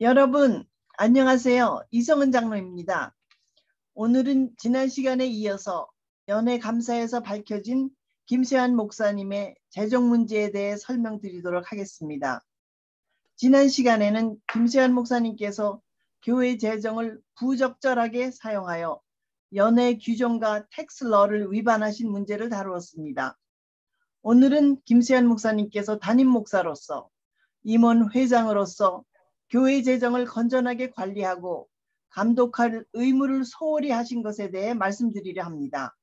여러분, 안녕하세요. 이성은 장로입니다. 오늘은 지난 시간에 이어서 연회 감사에서 밝혀진 김세환 목사님의 재정 문제에 대해 설명드리도록 하겠습니다. 지난 시간에는 김세환 목사님께서 교회 재정을 부적절하게 사용하여 연회 규정과 텍스러를 위반하신 문제를 다루었습니다. 오늘은 김세환 목사님께서 담임 목사로서 임원 회장으로서 교회 재정을 건전하게 관리하고 감독할 의무를 소홀히 하신 것에 대해 말씀드리려 합니다.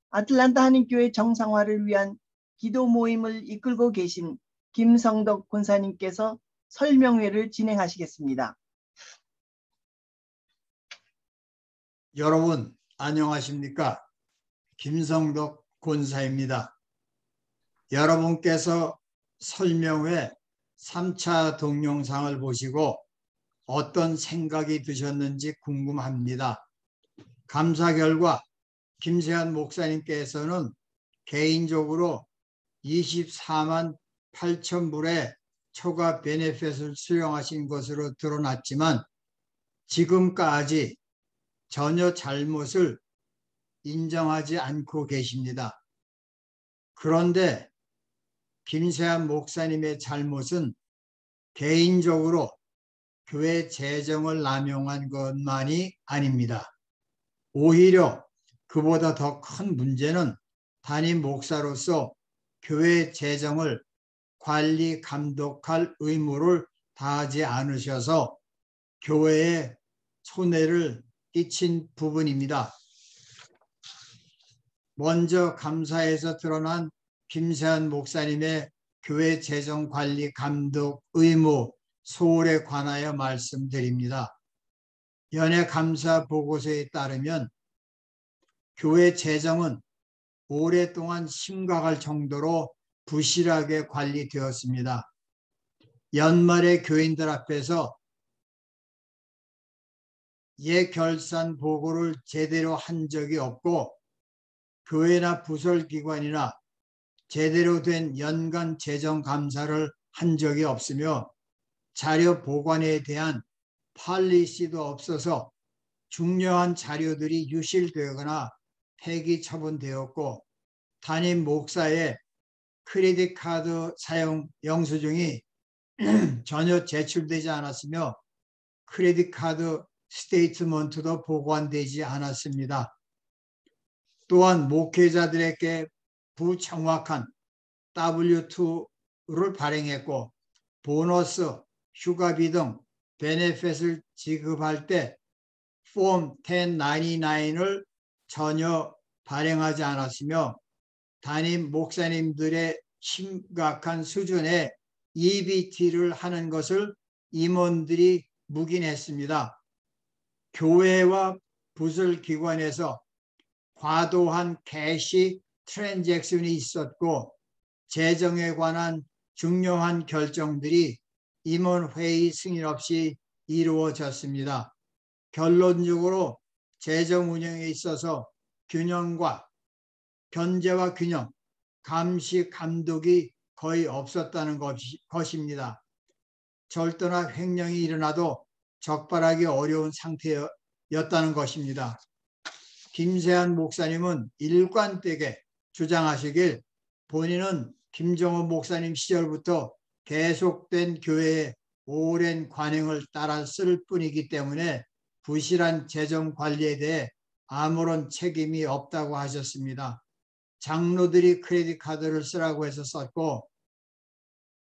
아틀란타 한인교회 정상화를 위한 기도 모임을 이끌고 계신 김성덕 권사님께서 설명회를 진행하시겠습니다. 여러분 안녕하십니까? 김성덕 권사입니다. 여러분께서 설명회 3차 동영상을 보시고 어떤 생각이 드셨는지 궁금합니다. 감사 결과 김세환 목사님께서는 개인적으로 24만 8천 불의 초과 베네핏을 수령하신 것으로 드러났지만 지금까지 전혀 잘못을 인정하지 않고 계십니다. 그런데 김세환 목사님의 잘못은 개인적으로 교회 재정을 남용한 것만이 아닙니다. 오히려 그보다 더 큰 문제는 담임 목사로서 교회 재정을 관리 감독할 의무를 다하지 않으셔서 교회에 손해를 끼친 부분입니다. 먼저 감사에서 드러난 김세환 목사님의 교회 재정 관리 감독 의무 소홀에 관하여 말씀드립니다. 연회 감사 보고서에 따르면 교회 재정은 오랫동안 심각할 정도로 부실하게 관리되었습니다. 연말에 교인들 앞에서 예결산 보고를 제대로 한 적이 없고 교회나 부설기관이나 제대로 된 연간 재정 감사를 한 적이 없으며 자료 보관에 대한 팔리시도 없어서 중요한 자료들이 유실되거나 폐기 처분되었고 담임 목사의 크레딧 카드 사용 영수증이 전혀 제출되지 않았으며 크레딧 카드 스테이트먼트도 보관되지 않았습니다. 또한 목회자들에게 부정확한 W2를 발행했고 보너스, 휴가비 등 베네핏을 지급할 때 폼 1099을 전혀 발행하지 않았으며 담임 목사님들의 심각한 수준의 EBT를 하는 것을 임원들이 묵인했습니다. 교회와 부설기관에서 과도한 캐시 트랜잭션이 있었고 재정에 관한 중요한 결정들이 임원회의 승인 없이 이루어졌습니다. 결론적으로 재정 운영에 있어서 견제와 균형, 감시, 감독이 거의 없었다는 것입니다. 절도나 횡령이 일어나도 적발하기 어려운 상태였다는 것입니다. 김세환 목사님은 일관되게 주장하시길 본인은 김정은 목사님 시절부터 계속된 교회의 오랜 관행을 따랐을 뿐이기 때문에 부실한 재정 관리에 대해 아무런 책임이 없다고 하셨습니다. 장로들이 크레딧 카드를 쓰라고 해서 썼고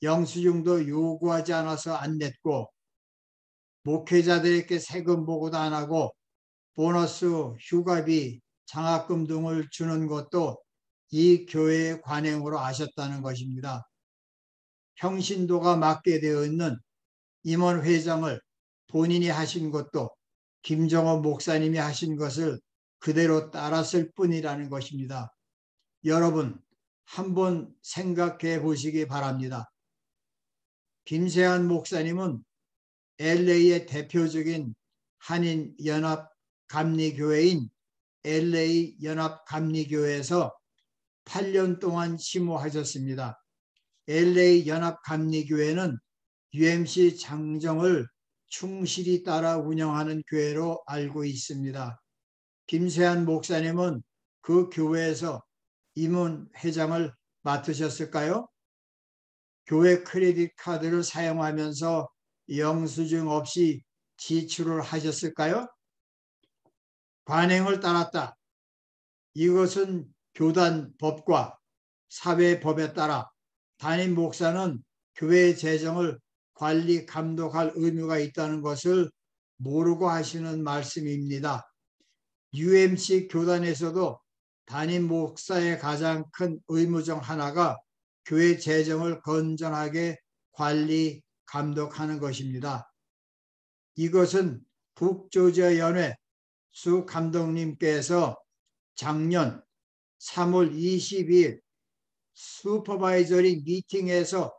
영수증도 요구하지 않아서 안 냈고 목회자들에게 세금 보고도 안 하고 보너스, 휴가비, 장학금 등을 주는 것도 이 교회의 관행으로 아셨다는 것입니다. 평신도가 맡게 되어 있는 임원회장을 본인이 하신 것도 김정은 목사님이 하신 것을 그대로 따랐을 뿐이라는 것입니다. 여러분 한번 생각해 보시기 바랍니다. 김세환 목사님은 LA의 대표적인 한인 연합 감리교회인 LA 연합 감리교회에서 8년 동안 심호하셨습니다. LA 연합 감리교회는 UMC 장정을 충실히 따라 운영하는 교회로 알고 있습니다. 김세한 목사님은 그 교회에서 임원 회장을 맡으셨을까요? 교회 크레딧 카드를 사용하면서 영수증 없이 지출을 하셨을까요? 관행을 따랐다. 이것은 교단 법과 사회법에 따라 담임 목사는 교회 재정을 관리 감독할 의무가 있다는 것을 모르고 하시는 말씀입니다. UMC 교단에서도 담임 목사의 가장 큰 의무 중 하나가 교회 재정을 건전하게 관리 감독하는 것입니다. 이것은 북조지아 연회 수 감독님께서 작년 3월 22일 슈퍼바이저리 미팅에서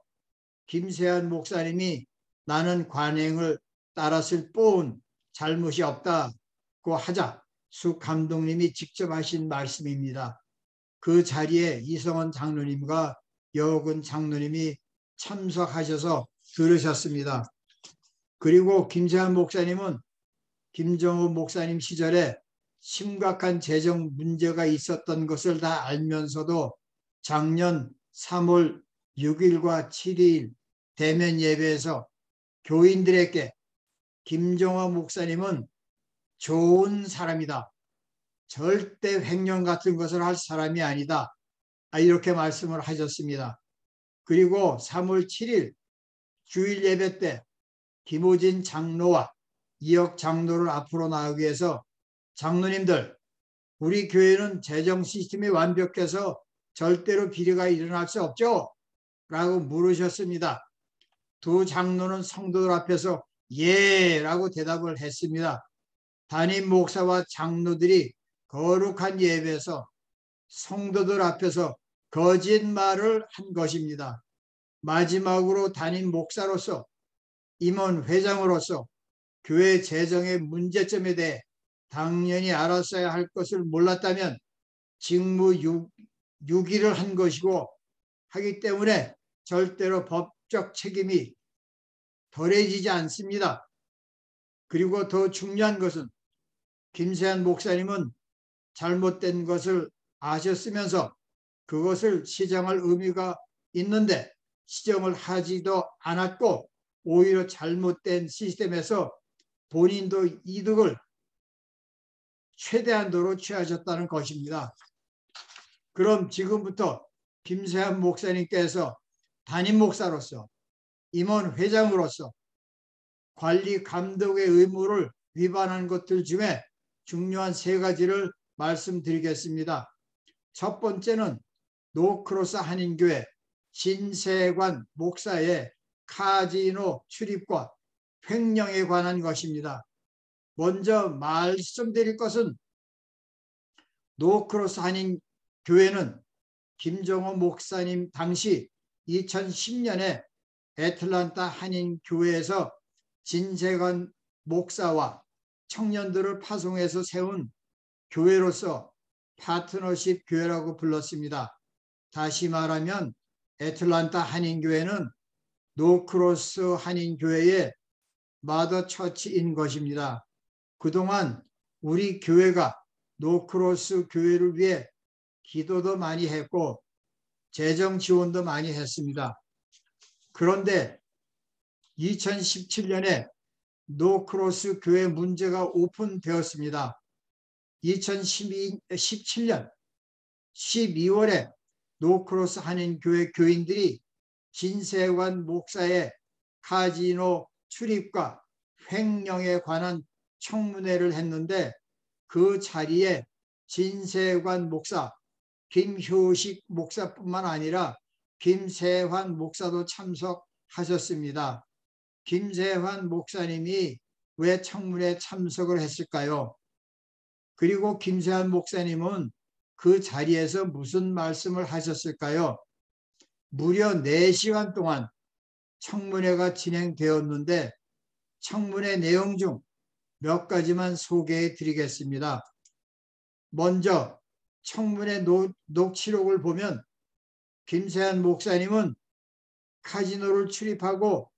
김세한 목사님이 나는 관행을 따랐을 뿐 잘못이 없다고 하자 수 감독님이 직접 하신 말씀입니다. 그 자리에 이성원 장로님과 여근 장로님이 참석하셔서 들으셨습니다. 그리고 김세한 목사님은 김정호 목사님 시절에 심각한 재정 문제가 있었던 것을 다 알면서도 작년 3월 6일과 7일 대면 예배에서 교인들에게 김정호 목사님은 좋은 사람이다. 절대 횡령 같은 것을 할 사람이 아니다. 이렇게 말씀을 하셨습니다. 그리고 3월 7일 주일 예배 때 김호진 장로와 이혁 장로를 앞으로 나오기 위해서 장로님들, 우리 교회는 재정 시스템이 완벽해서 절대로 비리가 일어날 수 없죠? 라고 물으셨습니다. 두 장로는 성도들 앞에서 예 라고 대답을 했습니다. 담임 목사와 장로들이 거룩한 예배에서 성도들 앞에서 거짓말을 한 것입니다. 마지막으로 담임 목사로서 임원 회장으로서 교회 재정의 문제점에 대해 당연히 알았어야 할 것을 몰랐다면 직무 유기를 한 것이고 하기 때문에 절대로 법적 책임이 덜해지지 않습니다. 그리고 더 중요한 것은 김세한 목사님은 잘못된 것을 아셨으면서 그것을 시정할 의미가 있는데 시정을 하지도 않았고 오히려 잘못된 시스템에서 본인도 이득을 최대한도로 취하셨다는 것입니다. 그럼 지금부터 김세한 목사님께서 담임 목사로서 임원 회장으로서 관리 감독의 의무를 위반한 것들 중에 중요한 세 가지를 말씀드리겠습니다. 첫 번째는 노크로스 한인교회 신세관 목사의 카지노 출입과 횡령에 관한 것입니다. 먼저 말씀드릴 것은 노크로스 한인교회는 김정호 목사님 당시 2010년에 애틀란타 한인교회에서 진세관 목사와 청년들을 파송해서 세운 교회로서 파트너십 교회라고 불렀습니다. 다시 말하면 애틀란타 한인교회는 노크로스 한인교회의 마더 처치인 것입니다. 그동안 우리 교회가 노크로스 교회를 위해 기도도 많이 했고 재정 지원도 많이 했습니다. 그런데 2017년에 노크로스 교회 문제가 오픈되었습니다. 2017년 12월에 노크로스 한인교회 교인들이 진세관 목사의 카지노 출입과 횡령에 관한 청문회를 했는데 그 자리에 진세관 목사, 김효식 목사뿐만 아니라 김세환 목사도 참석하셨습니다. 김세환 목사님이 왜 청문회에 참석을 했을까요? 그리고 김세환 목사님은 그 자리에서 무슨 말씀을 하셨을까요? 무려 4시간 동안 청문회가 진행되었는데 청문회 내용 중 몇 가지만 소개해 드리겠습니다. 먼저 청문회 녹취록을 보면 김세한 목사님은 카지노를 출입하고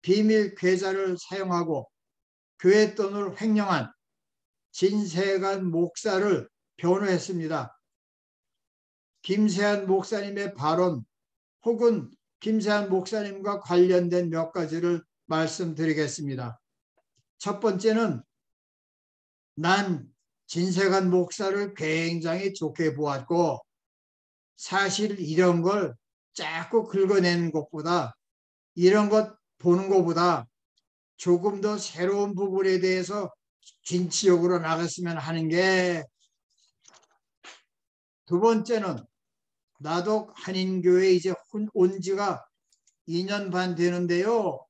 비밀 계좌를 사용하고 교회 돈을 횡령한 진세관 목사를 변호했습니다. 김세한 목사님의 발언 혹은 김세한 목사님과 관련된 몇 가지를 말씀드리겠습니다. 첫 번째는 난 진세관 목사를 굉장히 좋게 보았고 사실 이런 걸 자꾸 긁어내는 것보다 이런 것 보는 것보다 조금 더 새로운 부분에 대해서 진취적으로 나갔으면 하는 게 두 번째는 나도 한인교회 이제 온 지가 2년 반 되는데요.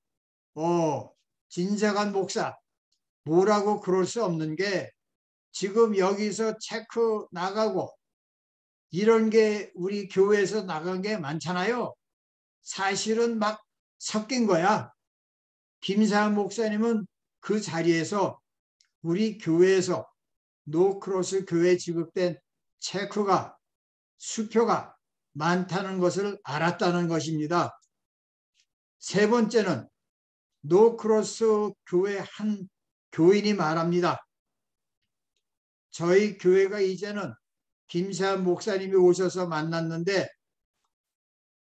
진세관 목사 뭐라고 그럴 수 없는 게 지금 여기서 체크 나가고 이런 게 우리 교회에서 나간 게 많잖아요. 사실은 막 섞인 거야. 김세한 목사님은 그 자리에서 우리 교회에서 노크로스 교회 지급된 체크가 수표가 많다는 것을 알았다는 것입니다. 세 번째는 노크로스 교회 한 교인이 말합니다. 저희 교회가 이제는 김세한 목사님이 오셔서 만났는데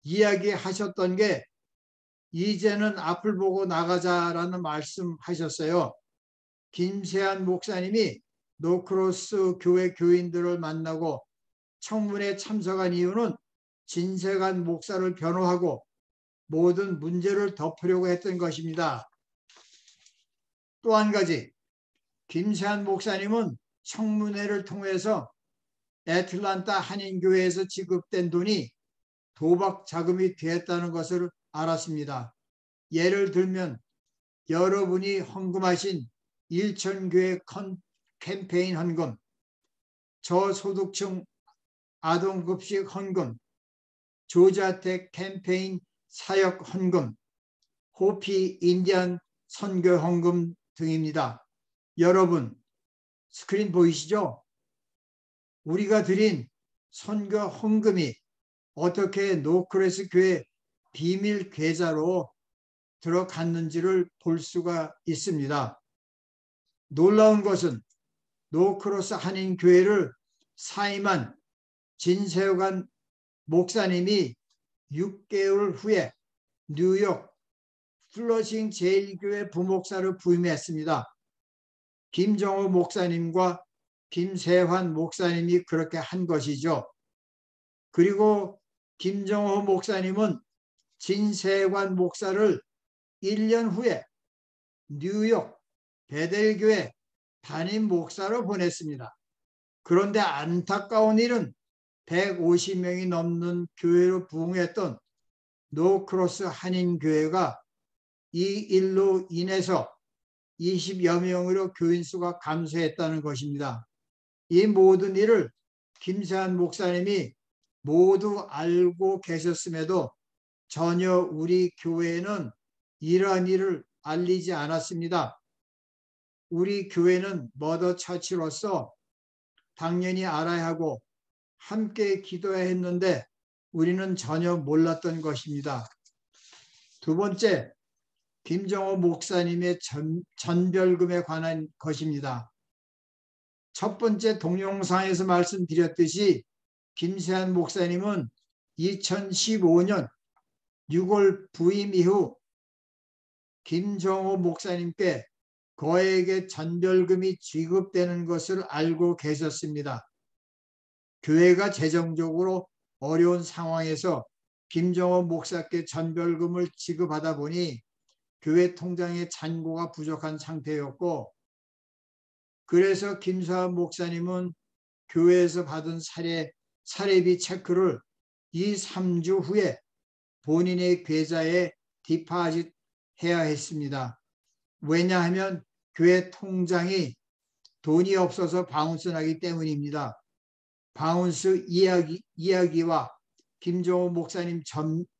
이야기하셨던 게 이제는 앞을 보고 나가자라는 말씀하셨어요. 김세한 목사님이 노크로스 교회 교인들을 만나고 청문회에 참석한 이유는 진세관 목사를 변호하고 모든 문제를 덮으려고 했던 것입니다. 또 한 가지, 김세한 목사님은 청문회를 통해서 애틀란타 한인교회에서 지급된 돈이 도박 자금이 되었다는 것을 알았습니다. 예를 들면 여러분이 헌금하신 일천교회 캠페인 헌금, 저소득층 아동급식 헌금, 조자택 캠페인 사역 헌금, 호피 인디안 선교 헌금 등입니다. 여러분 스크린 보이시죠? 우리가 드린 선교 헌금이 어떻게 노크로스 교회 비밀 계좌로 들어갔는지를 볼 수가 있습니다. 놀라운 것은 노크로스 한인교회를 사임한 진세관 목사님이 6개월 후에 뉴욕 플러싱 제1교회 부목사를 부임했습니다. 김정호 목사님과 김세환 목사님이 그렇게 한 것이죠. 그리고 김정호 목사님은 진세관 목사를 1년 후에 뉴욕 베델교회 담임 목사로 보냈습니다. 그런데 안타까운 일은 150명이 넘는 교회로 부흥했던 노크로스 한인교회가 이 일로 인해서 20여 명으로 교인 수가 감소했다는 것입니다. 이 모든 일을 김세한 목사님이 모두 알고 계셨음에도 전혀 우리 교회는 이러한 일을 알리지 않았습니다. 우리 교회는 머더 처치로서 당연히 알아야 하고 함께 기도해야 했는데 우리는 전혀 몰랐던 것입니다. 두 번째, 김정호 목사님의 전별금에 관한 것입니다. 첫 번째 동영상에서 말씀드렸듯이 김세한 목사님은 2015년 6월 부임 이후 김정호 목사님께 거액의 전별금이 지급되는 것을 알고 계셨습니다. 교회가 재정적으로 어려운 상황에서 김정호 목사께 전별금을 지급하다 보니 교회 통장에 잔고가 부족한 상태였고 그래서 김세한 목사님은 교회에서 받은 사례비 체크를 2~3주 후에 본인의 계좌에 디파짓 해야 했습니다. 왜냐하면 교회 통장이 돈이 없어서 바운스 나기 때문입니다. 바운스 이야기와 김정호 목사님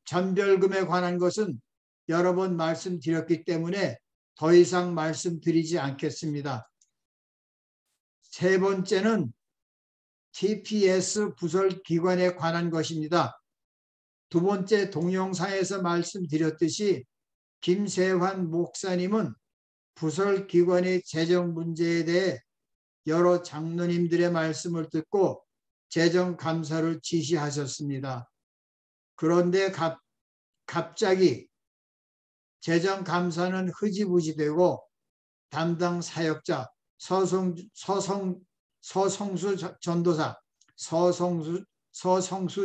전별금에 관한 것은 여러 번 말씀드렸기 때문에 더 이상 말씀드리지 않겠습니다. 세 번째는 TPS 부설 기관에 관한 것입니다. 두 번째 동영상에서 말씀드렸듯이 김세환 목사님은 부설기관의 재정 문제에 대해 여러 장로님들의 말씀을 듣고 재정감사를 지시하셨습니다. 그런데 갑자기 재정감사는 흐지부지 되고 담당 사역자 서성수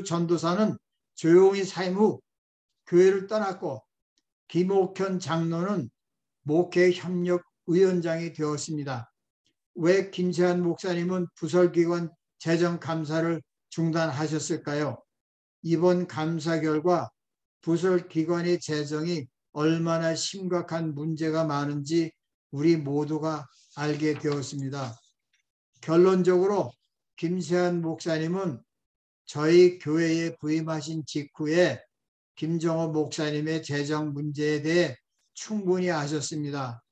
전도사는 조용히 사임 후 교회를 떠났고 김옥현 장로는 목회협력위원장이 되었습니다. 왜 김세환 목사님은 부설기관 재정감사를 중단하셨을까요? 이번 감사 결과 부설기관의 재정이 얼마나 심각한 문제가 많은지 우리 모두가 알게 되었습니다. 결론적으로 김세환 목사님은 저희 교회에 부임하신 직후에 김정호 목사님의 재정 문제에 대해 충분히 아셨습니다.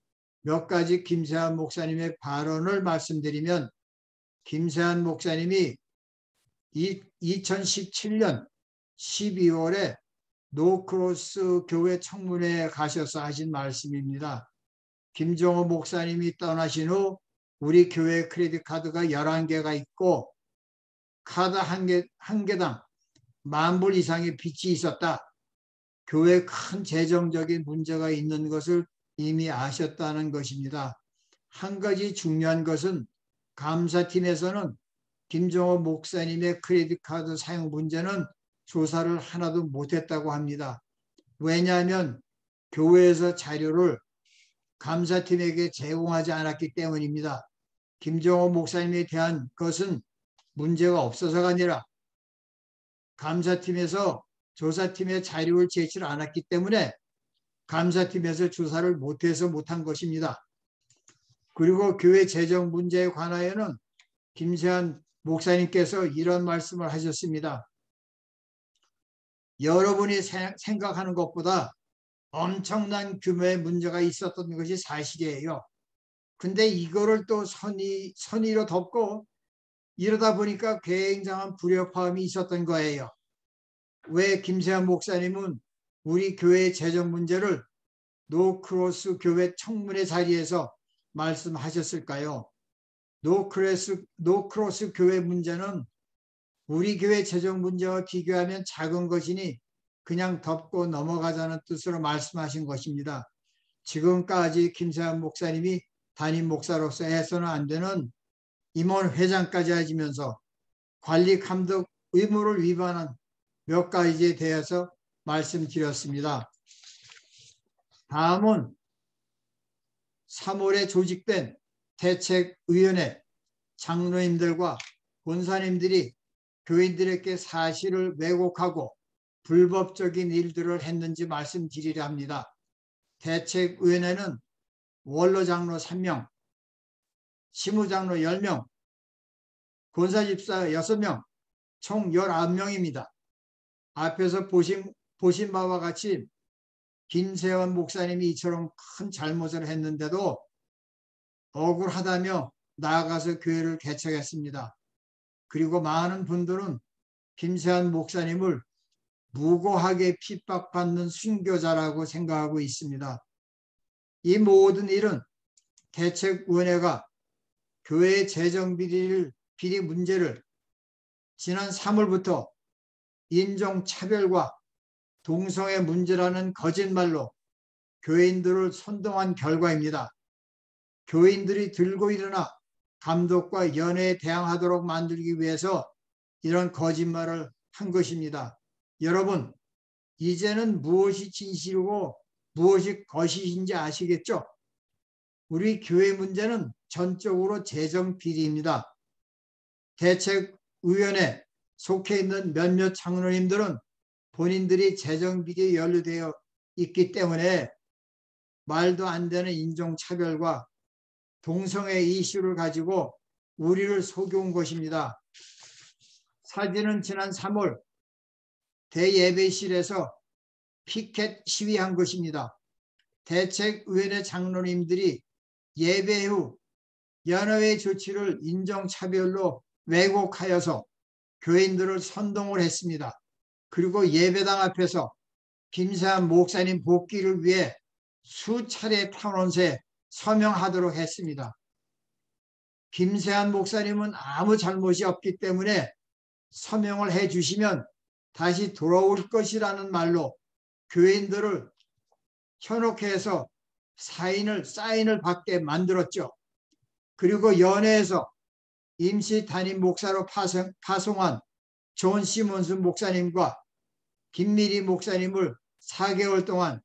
몇 가지 김세환 목사님의 발언을 말씀드리면, 김세환 목사님이 2017년 12월에 노크로스 교회 청문회에 가셔서 하신 말씀입니다. 김정호 목사님이 떠나신 후 우리 교회 크레딧 카드가 11개가 있고 카드 한 개당 10,000불 이상의 빚이 있었다. 교회에 큰 재정적인 문제가 있는 것을 이미 아셨다는 것입니다. 한 가지 중요한 것은 감사팀에서는 김정호 목사님의 크레딧 카드 사용 문제는 조사를 하나도 못했다고 합니다. 왜냐하면 교회에서 자료를 감사팀에게 제공하지 않았기 때문입니다. 김정호 목사님에 대한 것은 문제가 없어서가 아니라 감사팀에서 조사팀에 자료를 제출 않았기 때문에 감사팀에서 조사를 못해서 못한 것입니다. 그리고 교회 재정 문제에 관하여는 김세환 목사님께서 이런 말씀을 하셨습니다. 여러분이 생각하는 것보다 엄청난 규모의 문제가 있었던 것이 사실이에요. 근데 이거를 또 선의로 덮고 이러다 보니까 굉장한 불협화음이 있었던 거예요. 왜 김세환 목사님은 우리 교회의 재정 문제를 노크로스 교회 청문회 자리에서 말씀하셨을까요? 노크로스 교회 문제는 우리 교회 재정 문제와 비교하면 작은 것이니 그냥 덮고 넘어가자는 뜻으로 말씀하신 것입니다. 지금까지 김세환 목사님이 담임 목사로서 해서는 안 되는 임원 회장까지 하시면서 관리 감독 의무를 위반한 몇 가지에 대해서 말씀드렸습니다. 다음은 3월에 조직된 대책위원회 장로님들과 권사님들이 교인들에게 사실을 왜곡하고 불법적인 일들을 했는지 말씀드리려 합니다. 대책위원회는 원로장로 3명, 시무장로 10명, 권사집사 6명, 총 19명입니다. 앞에서 보신 바와 같이 김세환 목사님이 이처럼 큰 잘못을 했는데도 억울하다며 나아가서 교회를 개척했습니다. 그리고 많은 분들은 김세환 목사님을 무고하게 핍박받는 순교자라고 생각하고 있습니다. 이 모든 일은 대책위원회가 교회의 재정 비리 문제를 지난 3월부터 인종차별과 동성애 문제라는 거짓말로 교인들을 선동한 결과입니다. 교인들이 들고 일어나 감독과 연애에 대항하도록 만들기 위해서 이런 거짓말을 한 것입니다. 여러분, 이제는 무엇이 진실이고 무엇이 거짓인지 아시겠죠? 우리 교회 문제는 전적으로 재정 비리입니다. 대책위원회 속해 있는 몇몇 장로님들은 본인들이 재정 비리에 연루되어 있기 때문에 말도 안 되는 인종차별과 동성애 이슈를 가지고 우리를 속여온 것입니다. 사진은 지난 3월 대예배실에서 피켓 시위한 것입니다. 대책위원회 장로님들이 예배 후 연회의 조치를 인종차별로 왜곡하여서 교인들을 선동을 했습니다. 그리고 예배당 앞에서 김세환 목사님 복귀를 위해 수차례 탄원서에 서명하도록 했습니다. 김세한 목사님은 아무 잘못이 없기 때문에 서명을 해 주시면 다시 돌아올 것이라는 말로 교인들을 현혹해 해서 사인을 받게 만들었죠. 그리고 연회에서 임시 담임 목사로 파송한 존 시몬스 목사님과 김미리 목사님을 4개월 동안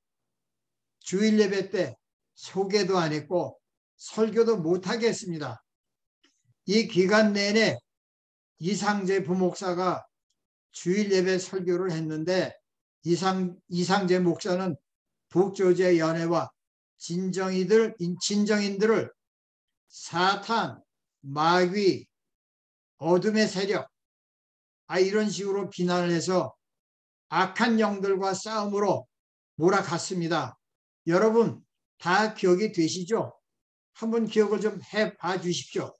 주일 예배 때 소개도 안 했고 설교도 못하게 했습니다. 이 기간 내내 이상재 부목사가 주일 예배 설교를 했는데 이상재 목사는 북조지의 연회와 진정인들을 사탄, 마귀, 어둠의 세력 이런 식으로 비난을 해서 악한 영들과 싸움으로 몰아갔습니다. 여러분 다 기억이 되시죠? 한번 기억을 좀 해봐 주십시오.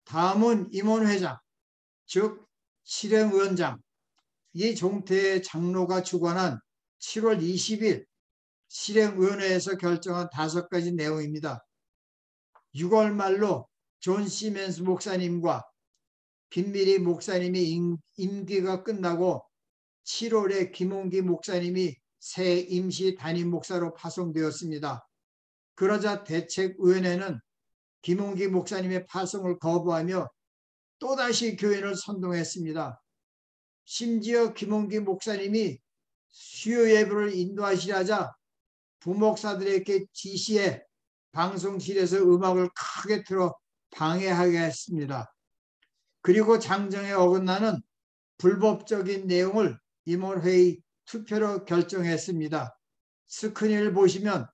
다음은 임원회장, 즉 실행위원장, 이종태 장로가 주관한 7월 20일 실행위원회에서 결정한 5가지 내용입니다. 6월 말로 존 시몬스 목사님과 김미리 목사님이 임기가 끝나고 7월에 김홍기 목사님이 새 임시 담임 목사로 파송되었습니다. 그러자 대책위원회는 김홍기 목사님의 파송을 거부하며 또다시 교인을 선동했습니다. 심지어 김홍기 목사님이 수요 예배를 인도하시려자 부목사들에게 지시해 방송실에서 음악을 크게 틀어 방해하게 했습니다. 그리고 장정에 어긋나는 불법적인 내용을 임원회의 투표로 결정했습니다. 스크린을 보시면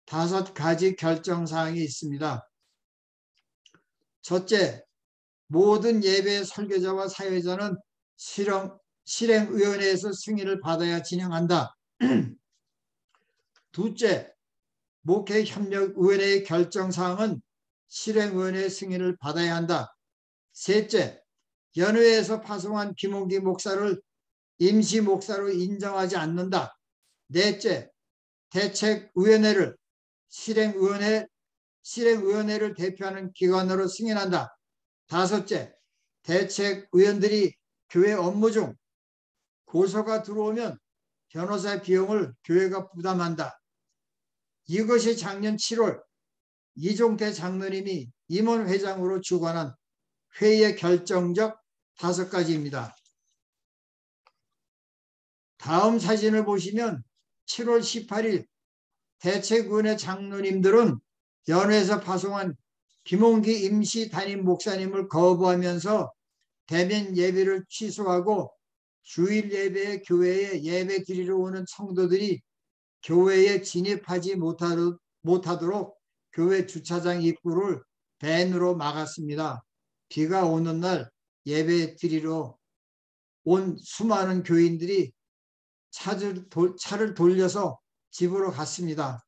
5가지 결정사항이 있습니다. 첫째, 모든 예배 설교자와 사회자는 실행위원회에서 승인을 받아야 진행한다. 둘째, 목회협력위원회의 결정사항은 실행위원회 승인을 받아야 한다. 셋째, 연회에서 파송한 김홍기 목사를 임시 목사로 인정하지 않는다. 넷째, 대책위원회를 실행위원회를 대표하는 기관으로 승인한다. 다섯째, 대책위원들이 교회 업무 중 고소가 들어오면 변호사 비용을 교회가 부담한다. 이것이 작년 7월 이종태 장로님이 임원회장으로 주관한 회의의 결정적 5가지입니다. 다음 사진을 보시면 7월 18일 대책위원회 장로님들은 연회에서 파송한 김홍기 임시 담임 목사님을 거부하면서 대면 예배를 취소하고 주일 예배에 교회에 예배 드리러 오는 성도들이 교회에 진입하지 못하도록 교회 주차장 입구를 밴으로 막았습니다. 비가 오는 날 예배 드리러 온 수많은 교인들이 차를 돌려서 집으로 갔습니다.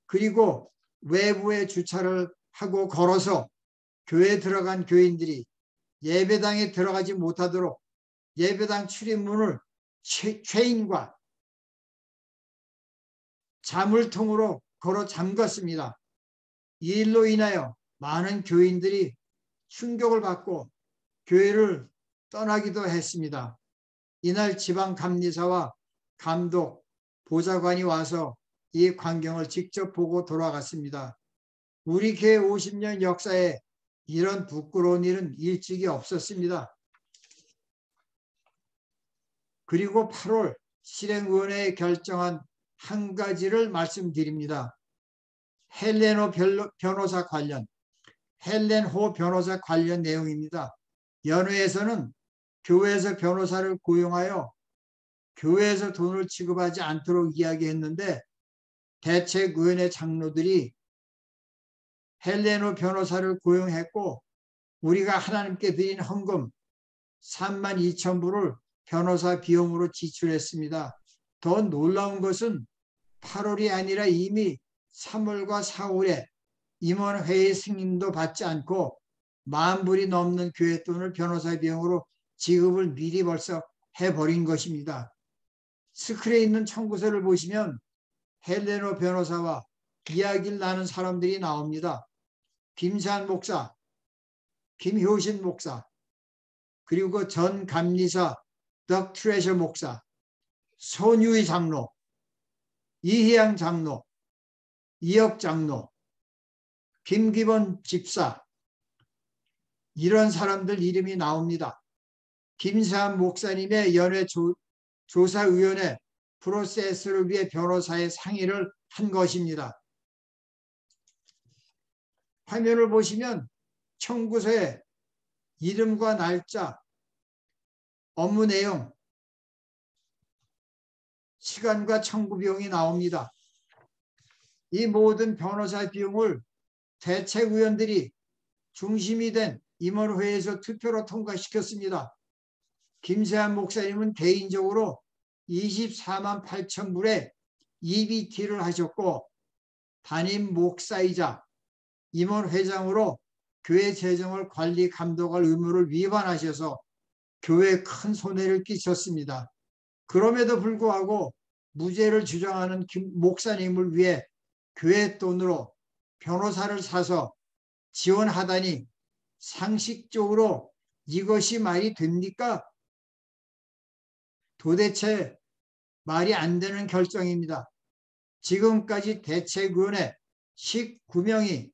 그리고 외부에 주차를 하고 걸어서 교회에 들어간 교인들이 예배당에 들어가지 못하도록 예배당 출입문을 체인과 자물통으로 걸어 잠갔습니다. 이 일로 인하여 많은 교인들이 충격을 받고 교회를 떠나기도 했습니다. 이날 지방감리사와 감독, 보좌관이 와서 이 광경을 직접 보고 돌아갔습니다. 우리 교회 50년 역사에 이런 부끄러운 일은 일찍이 없었습니다. 그리고 8월 실행위원회에 결정한 한 가지를 말씀드립니다. 헬렌호 변호사 관련 내용입니다. 연회에서는 교회에서 변호사를 고용하여 교회에서 돈을 지급하지 않도록 이야기했는데 대책위원회 장로들이 헬렌호 변호사를 고용했고 우리가 하나님께 드린 헌금 32,000불을 변호사 비용으로 지출했습니다. 더 놀라운 것은 8월이 아니라 이미 3월과 4월에 임원회의 승인도 받지 않고 10,000불이 넘는 교회 돈을 변호사 비용으로 지급을 미리 벌써 해버린 것입니다. 스크린에 있는 청구서를 보시면 헬레노 변호사와 이야기를 나눈 사람들이 나옵니다. 김세한 목사, 김효신 목사, 그리고 전 감리사 덕 트레셔 목사, 손유희 장로, 이희양 장로, 이혁 장로, 김기본 집사, 이런 사람들 이름이 나옵니다. 김세한 목사님의 연회 조사위원회 프로세스를 위해 변호사의 상의를 한 것입니다. 화면을 보시면 청구서에 이름과 날짜, 업무 내용, 시간과 청구 비용이 나옵니다. 이 모든 변호사 비용을 대책위원들이 중심이 된 임원회에서 투표로 통과시켰습니다. 김세한 목사님은 개인적으로 24만 8천 불의 EBT를 하셨고 담임 목사이자 임원회장으로 교회 재정을 관리 감독할 의무를 위반하셔서 교회에 큰 손해를 끼쳤습니다. 그럼에도 불구하고 무죄를 주장하는 김 목사님을 위해 교회 돈으로 변호사를 사서 지원하다니 상식적으로 이것이 말이 됩니까? 도대체 말이 안 되는 결정입니다. 지금까지 대책위원회 19명이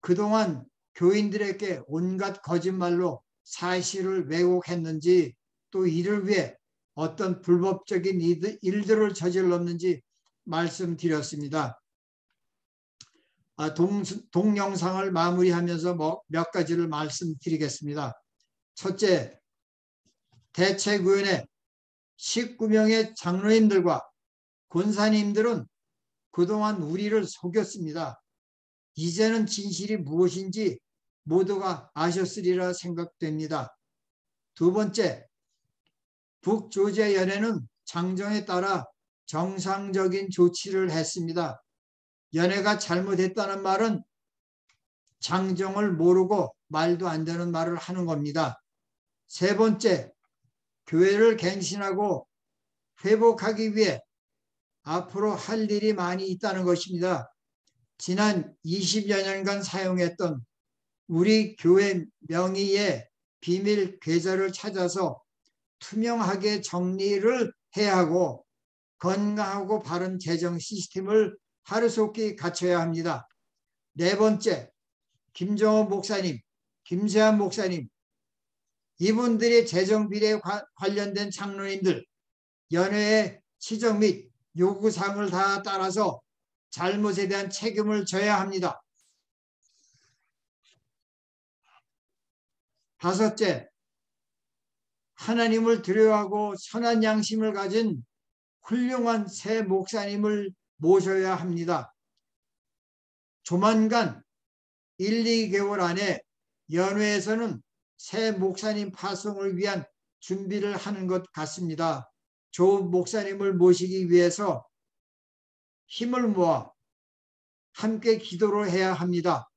그동안 교인들에게 온갖 거짓말로 사실을 왜곡했는지 또 이를 위해 어떤 불법적인 일들을 저질렀는지 말씀드렸습니다. 동영상을 마무리하면서 몇 가지를 말씀드리겠습니다. 첫째, 대책위원회 19명의 장로님들과 권사님들은 그동안 우리를 속였습니다. 이제는 진실이 무엇인지 모두가 아셨으리라 생각됩니다. 두 번째, 북조제연회는 장정에 따라 정상적인 조치를 했습니다. 연회가 잘못했다는 말은 장정을 모르고 말도 안 되는 말을 하는 겁니다. 세 번째, 교회를 갱신하고 회복하기 위해 앞으로 할 일이 많이 있다는 것입니다. 지난 20여 년간 사용했던 우리 교회 명의의 비밀 계좌를 찾아서 투명하게 정리를 해야 하고 건강하고 바른 재정 시스템을 하루속히 갖춰야 합니다. 네 번째, 김정호 목사님, 김세한 목사님, 이분들의 재정 비리에 관련된 장로님들, 연회의 지적 및 요구사항을 다 따라서 잘못에 대한 책임을 져야 합니다. 다섯째, 하나님을 두려워하고 선한 양심을 가진 훌륭한 새 목사님을 모셔야 합니다. 조만간 1, 2개월 안에 연회에서는 새 목사님 파송을 위한 준비를 하는 것 같습니다. 좋은 목사님을 모시기 위해서 힘을 모아 함께 기도를 해야 합니다.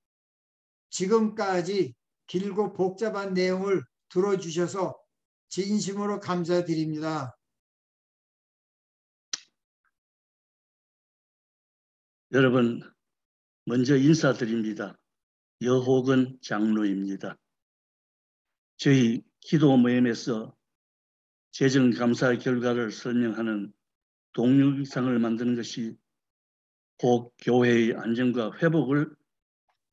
지금까지 길고 복잡한 내용을 들어주셔서 진심으로 감사드립니다. 여러분, 먼저 인사드립니다. 여호건 장로입니다. 저희 기도 모임에서 재정감사 결과를 설명하는 동영상을 만드는 것이 곧 교회의 안정과 회복을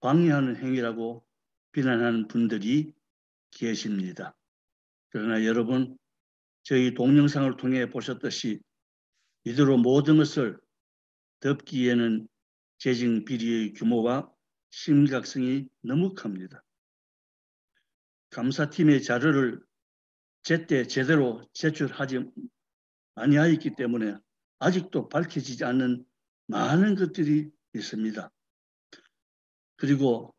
방해하는 행위라고 비난하는 분들이 계십니다. 그러나 여러분, 저희 동영상을 통해 보셨듯이 이대로 모든 것을 덮기에는 재정 비리의 규모와 심각성이 너무 큽니다. 감사팀의 자료를 제때 제대로 제출하지 아니하였기 때문에 아직도 밝혀지지 않는 많은 것들이 있습니다. 그리고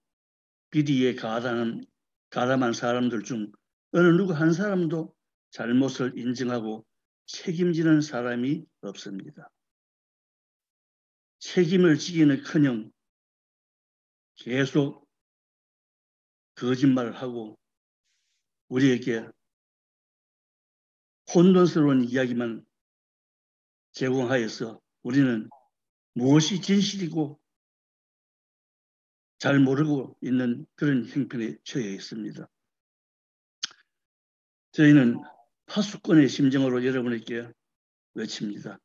비리에 가담한 사람들 중 어느 누구 한 사람도 잘못을 인정하고 책임지는 사람이 없습니다. 책임을 지기는커녕 계속 거짓말을 하고 우리에게 혼돈스러운 이야기만 제공하여서 우리는 무엇이 진실이고 잘 모르고 있는 그런 형편에 처해 있습니다. 저희는 파수꾼의 심정으로 여러분에게 외칩니다.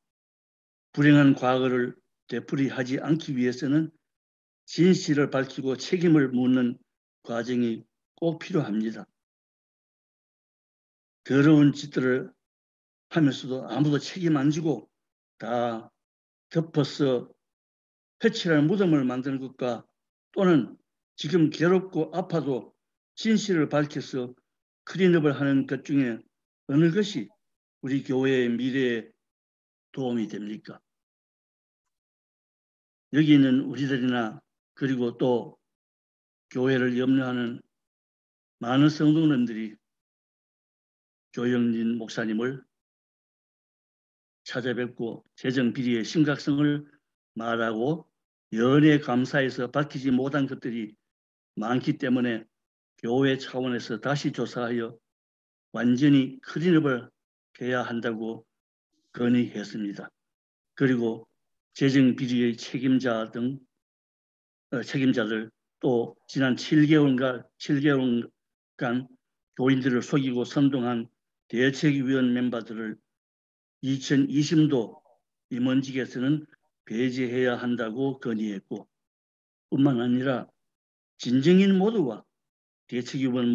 불행한 과거를 되풀이하지 않기 위해서는 진실을 밝히고 책임을 묻는 과정이 꼭 필요합니다. 더러운 짓들을 하면서도 아무도 책임 안 지고 다 덮어서 회칠할 무덤을 만드는 것과 또는 지금 괴롭고 아파도 진실을 밝혀서 클린업을 하는 것 중에 어느 것이 우리 교회의 미래에 도움이 됩니까? 여기 있는 우리들이나 그리고 또 교회를 염려하는 많은 성도님들이 조영진 목사님을 찾아뵙고 재정비리의 심각성을 말하고 연애 감사에서 밝히지 못한 것들이 많기 때문에 교회 차원에서 다시 조사하여 완전히 클린업을 해야 한다고 건의했습니다. 그리고 재정비리의 책임자들 또 지난 7개월간 교인들을 속이고 선동한 대책위원 멤버들을 2020도 임원직에서는 배제해야 한다고 건의했고 뿐만 아니라 진정인 모두와 대책위원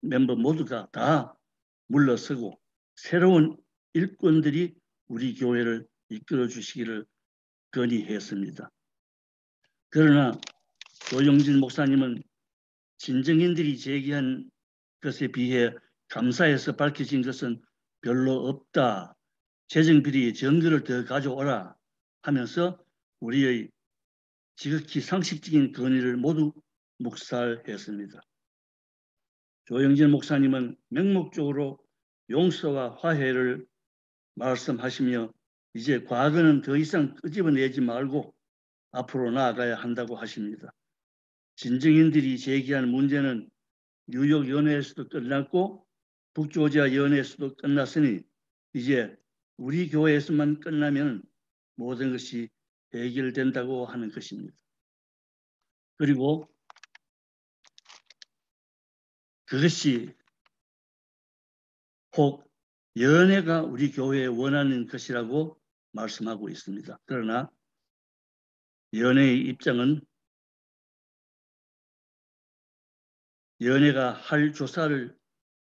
멤버 모두가 다 물러서고 새로운 일꾼들이 우리 교회를 이끌어 주시기를 건의했습니다. 그러나 조영진 목사님은 진정인들이 제기한 것에 비해 감사에서 밝혀진 것은 별로 없다. 재정비리의 증거를 더 가져오라 하면서 우리의 지극히 상식적인 건의를 모두 묵살했습니다. 조영진 목사님은 맹목적으로 용서와 화해를 말씀하시며 이제 과거는 더 이상 끄집어내지 말고 앞으로 나아가야 한다고 하십니다. 진정인들이 제기한 문제는 뉴욕 연회에서도 끝났고 북조지아 연회에서도 끝났으니 이제 우리 교회에서만 끝나면 모든 것이 해결된다고 하는 것입니다. 그리고 그것이 혹 연회가 우리 교회에 원하는 것이라고 말씀하고 있습니다. 그러나 연회의 입장은 연회가 할 조사를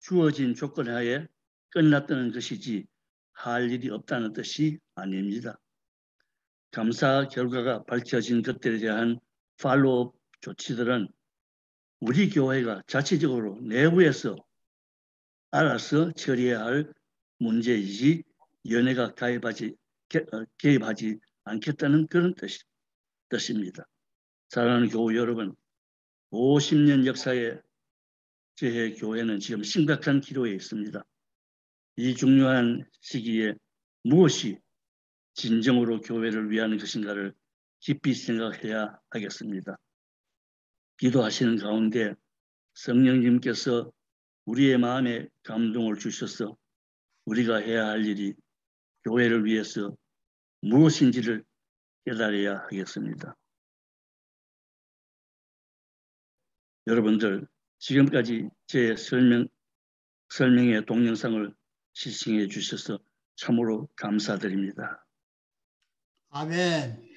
주어진 조건 하에 끝났다는 것이지 할 일이 없다는 뜻이 아닙니다. 감사 결과가 밝혀진 것들에 대한 팔로업 조치들은 우리 교회가 자체적으로 내부에서 알아서 처리해야 할 문제이지 연회가 개입하지 않겠다는 그런 뜻입니다. 사랑하는 교우 여러분, 50년 역사의 저희 교회는 지금 심각한 기로에 있습니다. 이 중요한 시기에 무엇이 진정으로 교회를 위한 것인가를 깊이 생각해야 하겠습니다. 기도하시는 가운데 성령님께서 우리의 마음에 감동을 주셔서 우리가 해야 할 일이 교회를 위해서 무엇인지를 깨달아야 하겠습니다. 여러분들 지금까지 제 설명의 동영상을 시청해 주셔서 참으로 감사드립니다. 아멘.